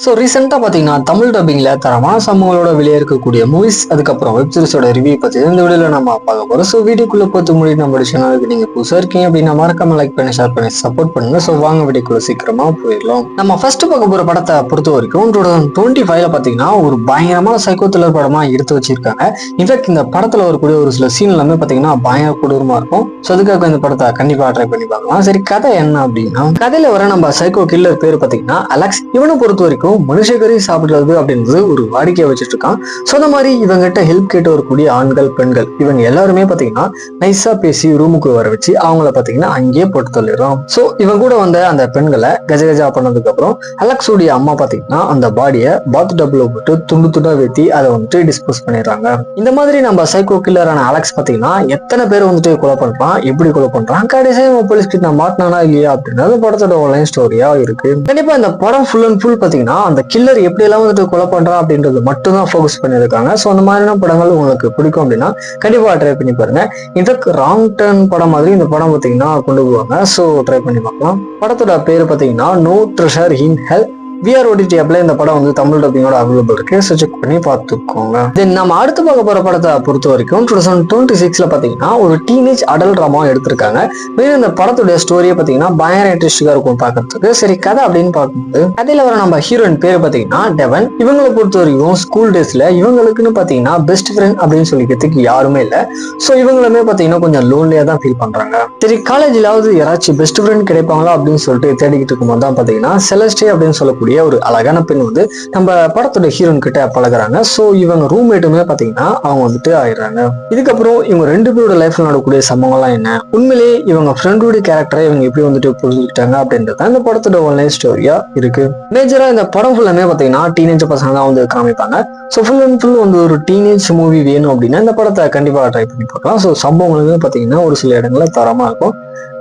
So ரீசெண்டாக பார்த்தீங்கன்னா தமிழ் டப்பிங்கில் தரமான சம்பவங்களோட வெளியே இருக்கக்கூடிய மூவிஸ் அதுக்கப்புறம் வெப்சீரிஸோட ரிவ்யூ பற்றி இந்த வீடியோவில் நம்ம பார்க்க போகிறோம். ஸோ வீடியோக்குள்ளே பார்த்து முடியும் நம்மளோட சேனலுக்கு நீங்கள் புதுசாக இருக்கீங்க அப்படின்னா மறக்காம லைக் பண்ணி ஷேர் பண்ணி சப்போர்ட் பண்ணுங்க. ஸோ வாங்க வீடியோக்குள்ள சீக்கிரமாக போயிடலாம். நம்ம ஃபர்ஸ்ட் பார்க்க போகிற படத்தை பொறுத்த வரைக்கும் 2025 பார்த்தீங்கன்னா ஒரு பயங்கரமான சைக்கோ த்ரில்லர் படமாக எடுத்து வச்சிருக்காங்க. இன்ஃபேக்ட் இந்த படத்தில் வரக்கூடிய ஒரு சில சீன் எல்லாமே பார்த்தீங்கன்னா பயங்கர கொடூரமாக இருக்கும். ஸோ அதுக்காக இந்த படத்தை கண்டிப்பாக ட்ரை பண்ணி பார்க்கலாம். சரி, கதை என்ன அப்படின்னா, கதையில் வர நம்ம சைக்கோ கில்லர் பேர் பார்த்தீங்கன்னா அலெக்ஸ். இவனை பொறுத்த வரைக்கும் மனுஷகரி சாப்பிடுறது அப்படின்றது ஒரு வாடிக்கையை வச்சுட்டு இருக்கான். ஸோ அந்த மாதிரி இவங்கிட்ட ஹெல்ப் கேட்டு வரக்கூடிய ஆண்கள் பெண்கள் இவங்க எல்லாருமே பாத்தீங்கன்னா நைஸா பேசி ரூமுக்கு வர வச்சு அவங்கள பாத்தீங்கன்னா அங்கேயே போட்டு தள்ளிடுறோம். ஸோ இவங்க கூட வந்த அந்த பெண்களை கஜகஜா பண்ணதுக்கு அப்புறம் அலெக்ஸுடைய அம்மா பாத்தீங்கன்னா அந்த பாடியை பாத் டப்ல போட்டு துண்டு துண்டா வெட்டி அதை வந்துட்டு டிஸ்போஸ் பண்ணிடுறாங்க. இந்த மாதிரி நம்ம சைக்கோ கில்லரான அலெக்ஸ் பாத்தீங்கன்னா எத்தனை பேர் வந்துட்டு கொலை பண்றான், எப்படி கொலை பண்றான், கடைசியாக போலீஸ் கிட்ட மாட்டினானா இல்லையா அப்படின்றது படத்தோட ஆன்லைன் ஸ்டோரியா இருக்கு. கண்டிப்பா இந்த படம் ஃபுல் அண்ட் ஃபுல் பாத்தீங்கன்னா அந்த கில்லர் எப்படி எல்லாம் வந்துட்டு கொலை பண்றான் அப்படின்றது மட்டும் தான் ஃபோக்கஸ் பண்ணியிருக்காங்க. ஸோ அந்த மாதிரியான படங்கள் உங்களுக்கு பிடிக்கும் அப்படின்னா கண்டிப்பா ட்ரை பண்ணி பாருங்க. இன்ஃபேக்ட் ராங் டர்ன் படம் மாதிரி இந்த படம் பார்த்தீங்கன்னா கொண்டு போவாங்க. ஸோ ட்ரை பண்ணி பார்க்கலாம். படத்தோட பேர் பார்த்தீங்கன்னா நோ ட்ரெஷர் இன் ஹெல். VROTT ஆப்ல இந்த படம் வந்து தமிழ் டப்பிங்கோட அவைலபிள் இருக்கு. ஸோ செக் பண்ணி பார்த்துக்கோங்க. தென் நம்ம அடுத்து பார்க்க போற படத்தை பொறுத்த வரைக்கும் 2026 பாத்தீங்கன்னா ஒரு டீனேஜ் அடல்ட் ட்ராமா எடுத்திருக்காங்க. மேலும் இந்த படத்துடைய ஸ்டோரியை பாத்தீங்கன்னா பயங்கர இன்ட்ரெஸ்டிங்கா இருக்கும் பார்க்கறதுக்கு. சரி, கதை அப்படின்னு பார்க்கும்போது கதையில வர நம்ம ஹீரோயின் பேர் பாத்தீங்கன்னா டெவன். இவங்களை பொறுத்த வரைக்கும் ஸ்கூல் டேஸ்ல இவங்களுக்குன்னு பாத்தீங்கன்னா பெஸ்ட் ஃப்ரெண்ட் அப்படின்னு சொல்லிக்கிறதுக்கு யாருமே இல்லை. ஸோ இவங்களுமே பாத்தீங்கன்னா கொஞ்சம் லோன்லியா தான் ஃபீல் பண்றாங்க. சரி, காலேஜ்லாவது யாராச்சும் பெஸ்ட் ஃப்ரெண்ட் கிடைப்பாங்களா அப்படின்னு சொல்லிட்டு தேடிக்கிட்டு இருக்கும்போது தான் பாத்தீங்கன்னா செலஸ்டே அப்படின்னு சொல்லக்கூடிய ஒரு அழகான பெண் வந்து நம்ம படத்தோட ஹீரோயின் கிட்ட பழகுறாங்க. சோ இவங்க ரூம்மேட்டுமே பாத்தீங்கன்னா அவங்க வந்துட்டு ஆயிடுறாங்க. இதுக்கப்புறம் இவங்க ரெண்டு பேரோட லைஃப்ல நடக்கக்கூடிய சம்பவங்கள்லாம் என்ன, உண்மையிலேயே இவங்க ஃப்ரெண்டோட கேரக்டரை இவங்க எப்படி வந்துட்டு புரிஞ்சுக்கிட்டாங்க அப்படின்றது இந்த படத்தோட ஆன்லைன் ஸ்டோரியா இருக்கு. மேஜரா இந்த படம் ஃபுல்லாமே பாத்தீங்கன்னா டீனேஜ் பசங்க தான் வந்து காமிப்பாங்க. ஸோ ஃபுல் அண்ட் ஃபுல் வந்து ஒரு டீனேஜ் மூவி வேணும் அப்படின்னா இந்த படத்தை கண்டிப்பாக ட்ரை பண்ணி பார்க்கலாம். ஸோ சம்பவங்களுமே பாத்தீங்கன்னா ஒரு சில இடங்கள்ல தரமா இருக்கும்.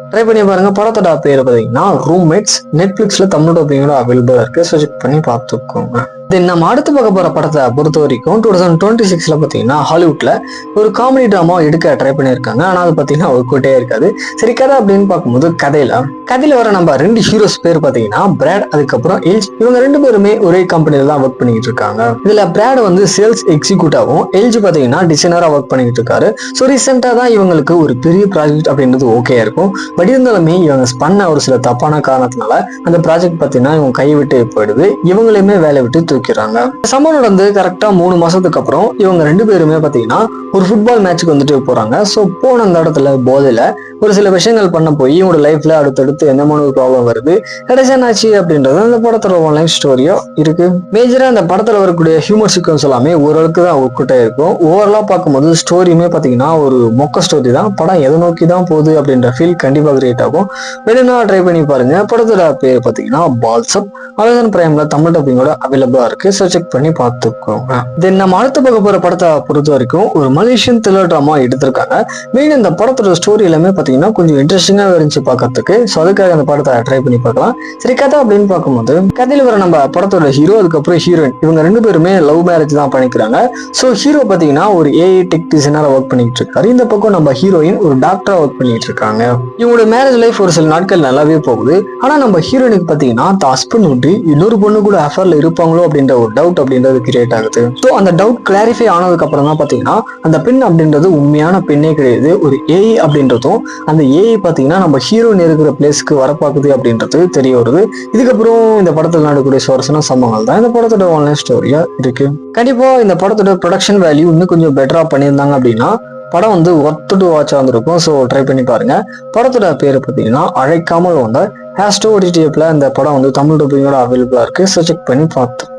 ட்ரை பண்ணி பாருங்க. படத்தோட பேர் பார்த்தீங்கன்னா ரூம்மேட்ஸ். நெட்ஃபிளிக்ஸ்ல தமிழ் டப்பிங்கோட அவைலபிளா இருக்கு. ஸோ செக் பண்ணி பார்த்துக்கோங்க. தென் நம்ம அடுத்து பார்க்க போற படத்தை பொறுத்த வரைக்கும் 2026 பாத்தீங்கன்னா ஹாலிவுட்ல ஒரு காமெடி ட்ராமா எடுக்க ட்ரை பண்ணியிருக்காங்க. ஆனா அது பாத்தீங்கன்னா ஒரு கோட்டே இருக்காது. சரி, கதை அப்படின்னு பார்க்கும்போது கதையில வர நம்ம ரெண்டு ஹீரோஸ் பேர் பாத்தீங்கன்னா பிராட் அதுக்கப்புறம் எல்ஜ். இவங்க ரெண்டு பேருமே ஒரே கம்பெனில தான் ஒர்க் பண்ணிட்டு இருக்காங்க. இதுல பிராட் வந்து சேல்ஸ் எக்ஸிக்யூட்டிவாவும் எல்ஜ் பாத்தீங்கன்னா டிசைனரா ஒர்க் பண்ணிட்டு இருக்காரு. ஸோ ரீசெண்டா தான் இவங்களுக்கு ஒரு பெரிய ப்ராஜெக்ட் அப்படின்றது ஓகே இருக்கும். பட் இருந்தாலுமே இவங்க பண்ண ஒரு சில தப்பான காரணத்தினால அந்த ப்ராஜெக்ட் பாத்தீங்கன்னா இவங்க கைவிட்டு போயிடுது. இவங்களையுமே வேலை விட்டு தூக்கிறாங்க. சம்பவம் நடந்து கரெக்டா 3 மாசத்துக்கு அப்புறம் இவங்க ரெண்டு பேருமே பாத்தீங்கன்னா ஒரு ஃபுட்பால் மேட்சுக்கு வந்துட்டு போறாங்க. ஸோ போன அந்த இடத்துல போதையில ஒரு சில விஷயங்கள் பண்ண போய் இவங்களோட லைஃப்ல அடுத்தடுத்து எந்த மாதிரி ப்ராப்ளம் வருது, கடைசியாச்சு அப்படின்றது அந்த படத்தோட லைஃப் ஸ்டோரியா இருக்கு. மேஜரா அந்த படத்துல வரக்கூடிய ஹியூமர் சீக்வன்ஸ் எல்லாமே ஓரளவுக்கு தான் ஒர்க்கிட்டே இருக்கும். ஓவரலா பார்க்கும்போது ஸ்டோரியுமே பாத்தீங்கன்னா ஒரு மொக்க ஸ்டோரி தான். படம் எதை நோக்கி தான் போகுது அப்படின்ற ஃபீல் கண்டிப்பா கிரியேட் ஆகும். வேணும்னா ட்ரை பண்ணி பாருங்க. படத்தோட பேர் பாத்தீங்கன்னா பால்சப். அமேசான் பிரைம்ல தமிழ் டப்பிங்கோட அவைலபிளா இருக்கு. ஸோ செக் பண்ணி பார்த்துக்கோங்க. தென் நம்ம அடுத்து பார்க்க போற படத்தை பொறுத்த வரைக்கும் ஒரு மலேசியன் த்ரில்லர் ட்ராமா எடுத்திருக்காங்க. மெயின் இந்த படத்தோட ஸ்டோரி எல்லாமே பாத்தீங்கன்னா கொஞ்சம் இன்ட்ரெஸ்டிங்கா இருந்துச்சு பார்க்கறதுக்கு. ஸோ அதுக்காக அந்த படத்தை ட்ரை பண்ணி பார்க்கலாம். சரி, கதை அப்படின்னு பார்க்கும்போது கதையில வர நம்ம படத்தோட ஹீரோ அதுக்கப்புறம் ஹீரோயின் இவங்க ரெண்டு பேருமே லவ் மேரேஜ் தான் பண்ணிக்கிறாங்க. ஸோ ஹீரோ பாத்தீங்கன்னா ஒரு AI டெக் டிசைனரா ஒர்க் பண்ணிட்டு இருக்காரு. இந்த பக்கம் நம்ம ஹீரோயின் ஒரு டாக்டரா ஒர்க் பண்ணிட்டு இருக்காங்க. இவங்களோட மேரேஜ் லைஃப் ஒரு சில நாட்கள் நல்லாவே போகுது. ஆனா நம்ம ஹீரோயினுக்கு பாத்தீங்கன்னா ஹஸ்பண்ட் விட்டு இன்னொரு பொண்ணு கூட அஃபேர்ல இருப்பாங்களோ அப்படின்ற ஒரு டவுட் அப்படின்றது கிரியேட் ஆகுது. ஸோ அந்த டவுட் கிளாரிஃபை ஆனதுக்கு அப்புறம் தான் பாத்தீங்கன்னா அந்த பெண் அப்படின்றது உண்மையான பெண்ணே கிடையாது, ஒரு AI அப்படின்றதும் அந்த AI பாத்தீங்கன்னா நம்ம ஹீரோயின் இருக்கிற பிளேஸ்க்கு வரப்பாக்குது அப்படின்றது தெரிய வருது. இதுக்கப்புறம் இந்த படத்தில் நடக்கக்கூடிய சுவாரஸ்யமான சம்பவங்கள் தான் இந்த படத்தோட ஆன்லைன் ஸ்டோரியா இருக்கு. கண்டிப்பா இந்த படத்தோட ப்ரொடக்ஷன் வேல்யூ இன்னும் கொஞ்சம் பெட்டரா பண்ணியிருந்தாங்க அப்படின்னா படம் வந்து ஒர்த் டு வாட்சா வந்திருக்கும். ஸோ ட்ரை பண்ணி பாருங்க. படத்தோட பேரு பார்த்தீங்கன்னா அழைக்காமல் வந்த VROTT ஆப்ல இந்த படம் வந்து தமிழ் டப்பிங்கோட அவைலபிளா இருக்கு. ஸோ செக் பண்ணி பார்த்துக்கோங்க.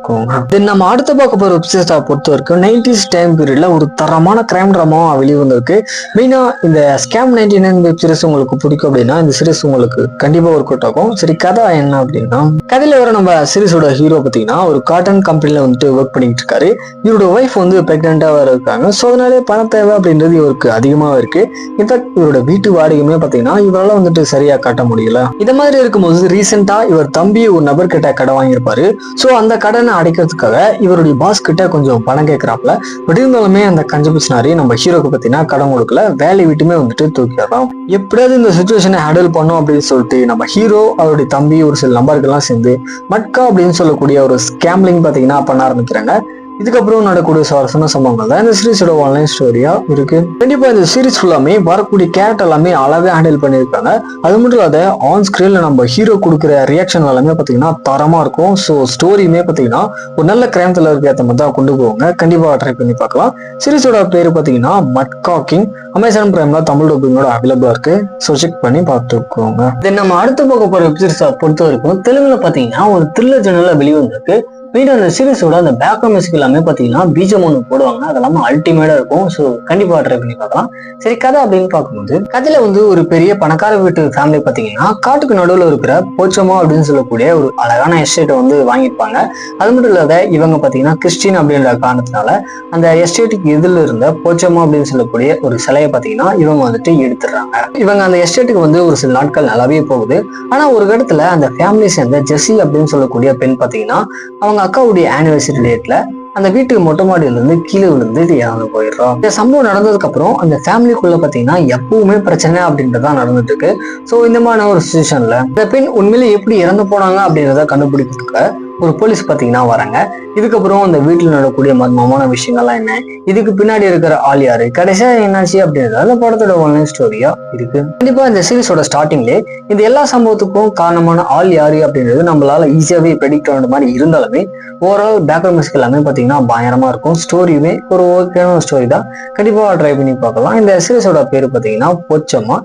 தென் நம்ம அடுத்த பார்க்க போற வெப்சீரிஸை பொறுத்த வரைக்கும் 90s டைம் பீரியட்ல ஒரு தரமான கிரைம் ட்ராமா வெளியே வந்திருக்கு. மெயினா இந்த ஸ்கேம் 99 வெப் சீரிஸ் உங்களுக்கு பிடிக்கும் அப்படின்னா இந்த சீரிஸ் உங்களுக்கு கண்டிப்பா ஒர்க் அவுட் ஆகும். சரி, கதை என்ன அப்படின்னா கதையில வர நம்ம சீரிஸோட ஹீரோ பார்த்தீங்கன்னா ஒரு காட்டன் கம்பெனில வந்துட்டு ஒர்க் பண்ணிட்டு இருக்காரு. இவரோட ஒய்ஃப் வந்து பிரெக்னெண்டா வேற இருக்காங்க. ஸோ அதனாலே பண தேவை அப்படின்றது இவருக்கு அதிகமாக இருக்கு. இன்ஃபேக்ட் இவரோட வீட்டு வாடகையுமே பார்த்தீங்கன்னா இவரால் வந்துட்டு சரியா காட்ட முடியல. இத மாதிரி இருக்கும்போது ரீசெண்டா இவர் தம்பி ஒரு நபர் கிட்ட கடை வாங்கியிருப்பாரு. ஸோ அந்த கடனை அடைக்கிறதுக்காக இவருடைய பாஸ் கிட்ட கொஞ்சம் பணம் கேட்கிறாப்ல. பட் இருந்தாலுமே அந்த கஞ்சபிஸ்னாரி நம்ம ஹீரோக்கு பார்த்தீங்கன்னா கடன் கொடுக்கல, வேலையை விட்டுமே வந்துட்டு தூக்கிடுறோம். எப்படியாவது இந்த சுச்சுவேஷனை ஹேண்டில் பண்ணும் அப்படின்னு சொல்லிட்டு நம்ம ஹீரோ அவருடைய தம்பி ஒரு சில நம்பர்கள்லாம் சேர்ந்து மட்கா அப்படின்னு சொல்லக்கூடிய ஒரு ஸ்கேம்லிங் பார்த்தீங்கன்னா பண்ண ஆரம்பிக்கிறாங்க. இதுக்கப்புறம் நடக்கூடிய சுவாரஸ்யமான சம்பவங்கள் தான் இந்த சீரிஸோட ஆன்லைன் ஸ்டோரியா இருக்கு. கண்டிப்பா இந்த சீரிஸ் ஃபுல்லாமே வரக்கூடிய கேரக்டர் எல்லாமே அழகா ஹேண்டில் பண்ணியிருக்காங்க. அது மட்டும் இல்லாத ஆன் ஸ்கிரீன்ல நம்ம ஹீரோ கொடுக்குற ரியாக்ஷன் எல்லாமே பாத்தீங்கன்னா தரமா இருக்கும். ஸோ ஸ்டோரியுமே பாத்தீங்கன்னா ஒரு நல்ல கிரைம் த்ரில்லருக்கு ஏற்ற மாதிரி தான் கொண்டு போவாங்க. கண்டிப்பா ட்ரை பண்ணி பார்க்கலாம். சீரிஸோட பேரு பாத்தீங்கன்னா மட்கா கிங். அமேசான் பிரைம்ல தமிழ் டப்பிங்கோட அவைலபிளா இருக்கு. ஸோ செக் பண்ணி பார்த்துக்கோங்க. தென் நம்ம அடுத்து பார்க்க போற வெப்சீரிஸ் பொறுத்த வரைக்கும் தெலுங்குல பாத்தீங்கன்னா ஒரு த்ரில்லர் ஜெனரல் வெளிவந்திருக்கு. மீண்டும் அந்த சீரிஸோட அந்த பேக்ரவுண்ட் மியூசிக் எல்லாமே பார்த்தீங்கன்னா பீஜம் ஒன்று போடுவாங்க. அதெல்லாமே அல்டிமேட்டா இருக்கும். ஸோ கண்டிப்பாக ட்ரை பண்ணி பார்க்கலாம். சரி, கதை அப்படின்னு பார்க்கும்போது கதையில வந்து ஒரு பெரிய பணக்கார வீட்டு ஃபேமிலி பார்த்தீங்கன்னா காட்டுக்கு நடுவில் இருக்கிற போச்சமா அப்படின்னு சொல்லக்கூடிய ஒரு அழகான எஸ்டேட்டை வந்து வாங்கியிருப்பாங்க. அது மட்டும் இல்லாத இவங்க பார்த்தீங்கன்னா கிறிஸ்டின் அப்படின்ற காரணத்தினால அந்த எஸ்டேட்டுக்கு எதிரில் இருந்த போச்சமா அப்படின்னு சொல்லக்கூடிய ஒரு சிலையை பார்த்தீங்கன்னா இவங்க வந்துட்டு எடுத்துடுறாங்க. இவங்க அந்த எஸ்டேட்டுக்கு வந்து ஒரு சில நாட்கள் நல்லாவே போகுது. ஆனால் ஒரு இடத்துல அந்த ஃபேமிலி சேர்ந்த ஜெஸ்ஸி அப்படின்னு சொல்லக்கூடிய பெண் பார்த்தீங்கன்னா அவங்க அக்காவுடைய ஆனிவர்சரி டேட்ல அந்த வீட்டுக்கு மொட்டை மாடியில இருந்து கீழே விழுந்து இறந்து போயிடுறோம். இந்த சம்பவம் நடந்ததுக்கு அப்புறம் அந்த ஃபேமிலிக்குள்ள பாத்தீங்கன்னா எப்பவுமே பிரச்சனை அப்படின்றதான் நடந்துட்டு இருக்கு. ஸோ இந்த மாதிரி ஒரு சுச்சுவேஷன்ல இந்த பெண் உண்மையிலே எப்படி இறந்து போனாங்க அப்படின்றத கண்டுபிடிக்கிறதுக்கு ஒரு போலீஸ் பாத்தீங்கன்னா வராங்க. இதுக்கப்புறம் அந்த வீட்டுல நடக்கக்கூடிய மர்மமான விஷயங்கள்லாம் என்ன, இதுக்கு பின்னாடி இருக்கிற ஆள் யாரு, கடைசியா என்னாச்சு அப்படின்றது அந்த படத்தோட ஆன்லைன் ஸ்டோரியா இருக்கு. கண்டிப்பா இந்த சீரிஸோட ஸ்டார்டிங்லேயே இந்த எல்லா சம்பவத்துக்கும் காரணமான ஆள் யாரு அப்படின்றது நம்மளால ஈஸியாவே ப்ரெடிக்ட் பண்ற மாதிரி இருந்தாலுமே ஓவரால் பேக்ரவுண்ட் மியூசிக் எல்லாமே பாத்தீங்கன்னா பயங்கரமா இருக்கும். ஸ்டோரியுமே ஒரு ஓகேன ஸ்டோரி தான். கண்டிப்பா ட்ரை பண்ணி பார்க்கலாம். இந்த சீரிஸோட பேரு பாத்தீங்கன்னா போச்சம்மா.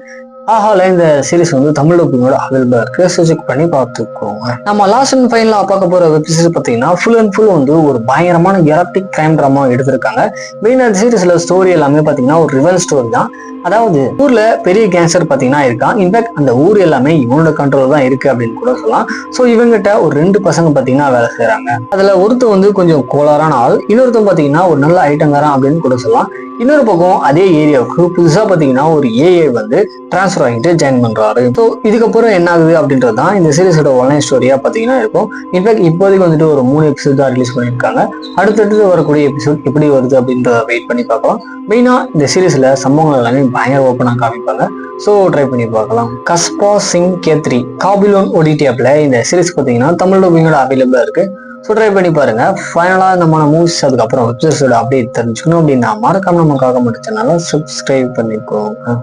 ஆஹால இந்த சீரிஸ் வந்து தமிழ் டப்பிங்கோட அவைலபிளா இருக்கு. செக் பண்ணி பார்த்துக்கோங்க. நம்ம லாஸ்ட் அண்ட் ஃபைனலா பார்க்க போற வெப் சீரிஸ் பாத்தீங்கன்னா ஃபுல் அண்ட் ஃபுல் வந்து ஒரு பயங்கரமான எராட்டிக் கிரைம் டிராமா எடுத்திருக்காங்க. மெயின் அந்த சீரிஸ்ல ஸ்டோரி எல்லாமே பாத்தீங்கன்னா ஒரு ரிவெஞ்ச் ஸ்டோரி தான். அதாவது ஊர்ல பெரிய கேங்ஸ்டர் பாத்தீங்கன்னா இருக்கான். இன்ஃபேக்ட் அந்த ஊர் எல்லாமே இவனோட கண்ட்ரோல் தான் இருக்கு அப்படின்னு கூட சொல்லலாம். ஸோ இவங்கிட்ட ஒரு 2 பசங்க பாத்தீங்கன்னா வேலை செய்யறாங்க. அதுல ஒருத்தர் வந்து கொஞ்சம் கோளாறான ஆள், இன்னொருத்தர் பாத்தீங்கன்னா ஒரு நல்ல ஐட்டங்காரன் அப்படின்னு கூட சொல்லலாம். இன்னொரு பக்கம் அதே ஏரியாவுக்கு புதுசா பாத்தீங்கன்னா ஒரு ஏஐ வந்து டிரான்ஸ்ஃபர் ஆகிட்டு ஜாயின் பண்றாரு. ஸோ இதுக்கப்புறம் என்ன ஆகுது அப்படின்றது தான் இந்த சீரிஸோட ஆன்லைன் ஸ்டோரியா பாத்தீங்கன்னா இருக்கும். இன்ஃபேக்ட் இப்போதைக்கு வந்துட்டு ஒரு 3 எபிசோட் தான் ரிலீஸ் பண்ணியிருக்காங்க. அடுத்தடுத்து வரக்கூடிய எபிசோட் எப்படி வருது அப்படின்றத வெயிட் பண்ணி பார்க்கலாம். மெயினா இந்த சீரிஸ்ல சம்பவங்கள் எல்லாமே பயங்கர ஓப்பனா காமிப்பாங்க. ஸோ ட்ரை பண்ணி பார்க்கலாம். கஸ்பா சிங் கேத்ரி காபிலோன் ஓடிடி ஆப்ல இந்த சீரிஸ் பார்த்தீங்கன்னா தமிழ் டப்பிங்கோட அவைலபிளா இருக்கு. ஸோ ட்ரை பண்ணி பாருங்க. ஃபைனலாக நம்ம மூவிஸ் அதுக்கப்புறம் வெப்சீரிஸோட அப்டேட் தெரிஞ்சுக்கணும் அப்படின்னா மறக்காம நமக்காக மட்டும் சேனலை சப்ஸ்கிரைப் பண்ணிக்கோங்க.